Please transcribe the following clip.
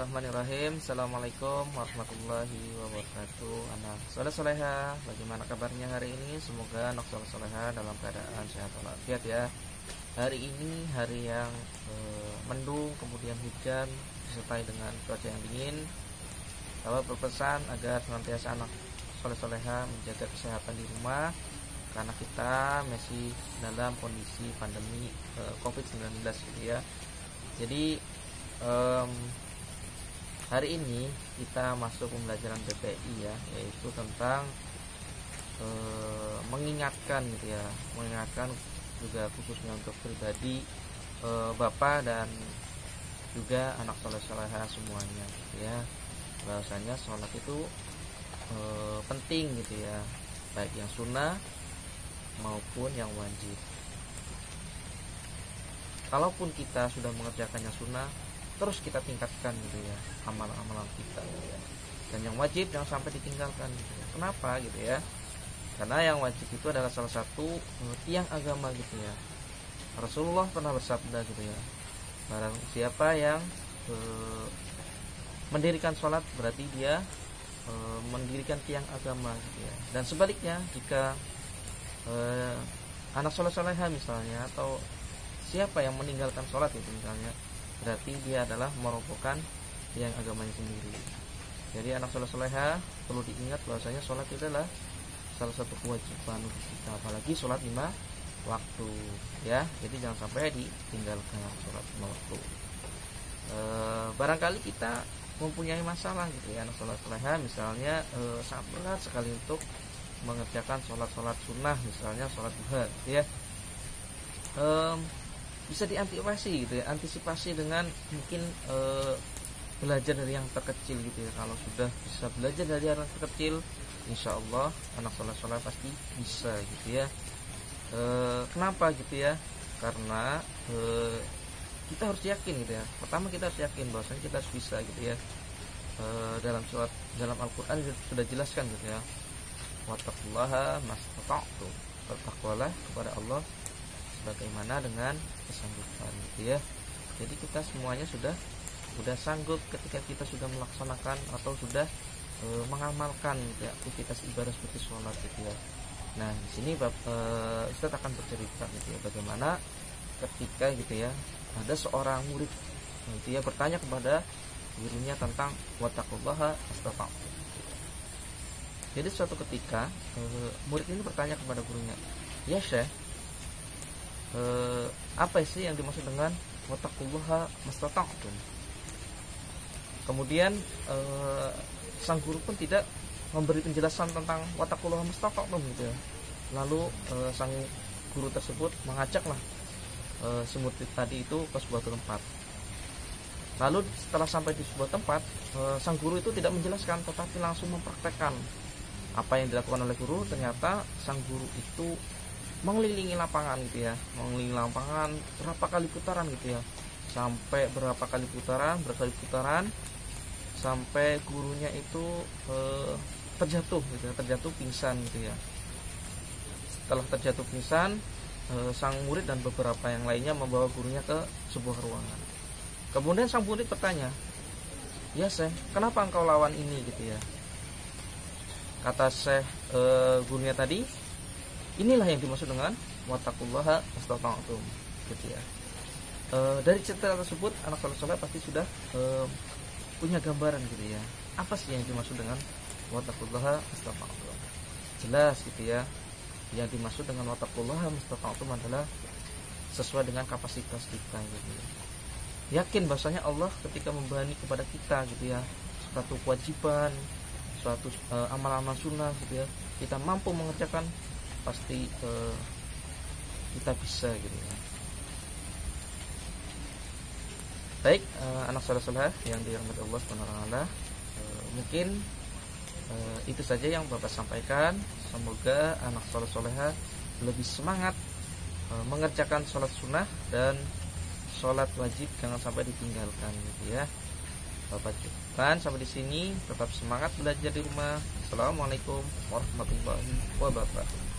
Bismillahirrahmanirrahim. Assalamualaikum warahmatullahi wabarakatuh. Anak soleh soleha, bagaimana kabarnya hari ini? Semoga anak soleh soleha dalam keadaan sehat walafiat ya. Hari ini hari yang mendung, kemudian hujan disertai dengan cuaca yang dingin. Saya berpesan agar senantiasa anak soleh soleha menjaga kesehatan di rumah, karena kita masih dalam kondisi pandemi COVID-19 gitu ya. Jadi hari ini kita masuk pembelajaran PPI ya, yaitu tentang mengingatkan gitu ya, mengingatkan juga khususnya untuk pribadi Bapak dan juga anak soleh-soleha semuanya gitu ya, bahwasanya sholat itu penting gitu ya, baik yang sunnah maupun yang wajib. Kalaupun kita sudah mengerjakan yang sunnah, terus kita tingkatkan gitu ya amalan-amalan kita gitu ya. Dan yang wajib jangan sampai ditinggalkan gitu ya. Kenapa gitu ya? Karena yang wajib itu adalah salah satu tiang agama gitu ya. Rasulullah pernah bersabda gitu ya, barang siapa yang mendirikan sholat berarti dia mendirikan tiang agama gitu ya. Dan sebaliknya, jika anak soleh-soleha misalnya, atau siapa yang meninggalkan sholat itu misalnya, berarti dia adalah merobohkan yang agamanya sendiri. Jadi anak soleh-soleha perlu diingat bahwasanya sholat itu adalah salah satu kewajiban untuk kita, apalagi sholat 5 waktu ya. Jadi jangan sampai ditinggalkan sholat 5 waktu. Barangkali kita mempunyai masalah gitu ya, anak soleh-soleha misalnya sangat berat sekali untuk mengerjakan sholat-sholat sunnah, misalnya sholat duha gitu ya. Bisa diantisipasi gitu ya, antisipasi dengan mungkin belajar dari yang terkecil gitu ya. Kalau sudah bisa belajar dari yang terkecil, insya Allah anak soleh-soleh pasti bisa gitu ya. Kenapa gitu ya? Karena kita harus yakin gitu ya. Pertama kita harus yakin bahwasanya kita harus bisa gitu ya. Dalam Al-Quran sudah jelaskan gitu ya, wattaqullaha mastata'tum, bertakwalah kepada Allah bagaimana dengan kesanggupan gitu ya. Jadi kita semuanya sudah sanggup ketika kita sudah melaksanakan atau sudah mengamalkan gitu ya, aktivitas ibadah seperti sholat gitu ya. Nah di sini Ustaz akan bercerita gitu ya, bagaimana ketika gitu ya ada seorang murid gitu ya bertanya kepada gurunya tentang wattaqullaha mastata'tum. Jadi suatu ketika murid ini bertanya kepada gurunya, ya Syekh, apa sih yang dimaksud dengan wattaqullaha mastata'tum? Kemudian sang guru pun tidak memberi penjelasan tentang wattaqullaha mastata'tum gitu ya. Lalu sang guru tersebut mengajaklah si murid tadi itu ke sebuah tempat. Lalu setelah sampai di sebuah tempat, sang guru itu tidak menjelaskan, tetapi langsung mempraktekkan apa yang dilakukan oleh guru. Ternyata sang guru itu mengelilingi lapangan gitu ya, mengelilingi lapangan berapa kali putaran gitu ya, sampai berapa kali putaran sampai gurunya itu terjatuh gitu ya, terjatuh pingsan gitu ya. Setelah terjatuh pingsan, sang murid dan beberapa yang lainnya membawa gurunya ke sebuah ruangan. Kemudian sang murid bertanya, ya Syekh, kenapa engkau lawan ini gitu ya? Kata Syekh gurunya tadi, inilah yang dimaksud dengan wattaqullaha mastata'tum gitu ya. Dari cerita tersebut anak soleh pasti sudah punya gambaran gitu ya, apa sih yang dimaksud dengan wattaqullaha mastata'tum. Jelas gitu ya, yang dimaksud dengan wattaqullaha mastata'tum adalah sesuai dengan kapasitas kita gitu ya. Yakin bahwasanya Allah ketika membebani kepada kita gitu ya suatu kewajiban, suatu amal-amal sunnah gitu ya, kita mampu mengerjakan, pasti kita bisa gitu ya. Baik, anak soleh-soleh yang dirahmati Allah SWT, mungkin itu saja yang Bapak sampaikan. Semoga anak soleh-soleha lebih semangat mengerjakan sholat sunnah dan sholat wajib jangan sampai ditinggalkan gitu ya. Bapak cukupkan sampai di sini. Tetap semangat belajar di rumah. Assalamualaikum warahmatullahi wabarakatuh.